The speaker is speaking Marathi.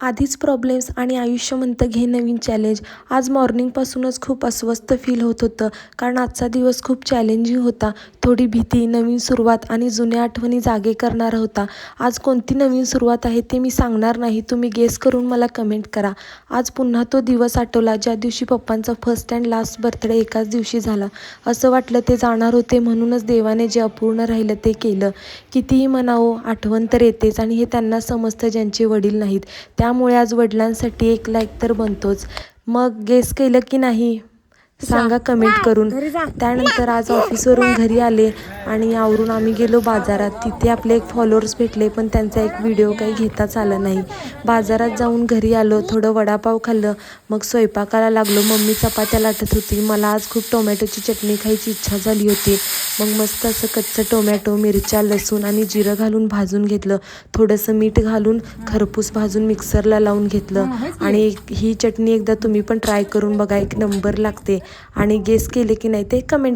आधीच प्रॉब्लेम्स आणि आयुष्य म्हणतं घे नवीन चॅलेंज. आज मॉर्निंगपासूनच खूप अस्वस्थ फील होत होतं, कारण आजचा दिवस खूप चॅलेंजिंग होता. थोडी भीती, नवीन सुरुवात आणि जुन्या आठवणी जागे करणारा होता. आज कोणती नवीन सुरुवात आहे ते मी सांगणार नाही, तुम्ही गेस करून मला कमेंट करा. आज पुन्हा तो दिवस आठवला ज्या दिवशी पप्पांचा फर्स्ट अँड लास्ट बर्थडे एकाच दिवशी झाला. असं वाटलं ते जाणार होते, म्हणूनच देवाने जे अपूर्ण राहिलं ते केलं. कितीही म्हणावं, आठवण तर येतेच आणि हे त्यांना समजतं ज्यांचे वडील नाहीत. त्यामुळे आज वडिलांसाठी एक लाईक तर बनतोच. मग गेस केलं की नाही सांगा कमेंट करून. त्यानंतर आज ऑफिसवरून घरी आले आणि आवरून आम्ही गेलो बाजारात. तिथे आपले एक फॉलोअर्स भेटले, पण त्यांचा एक व्हिडिओ काही घेताच आला नाही. बाजारात जाऊन घरी आलो, थोडं वडापाव खाल्लं, मग स्वयंपाकाला लागलो. मम्मी चपात्या लाटत होती. मला आज खूप टोमॅटोची चटणी खायची इच्छा झाली होती. मग मस्त असं कच्चं टोमॅटो, मिरच्या, लसूण आणि जिरं घालून भाजून घेतलं. थोडंसं मीठ घालून खरपूस भाजून मिक्सरला लावून घेतलं. आणि ही चटणी एकदा तुम्ही पण ट्राय करून बघा, एक नंबर लागते. आणि गेस केले की नाही ते कमेंट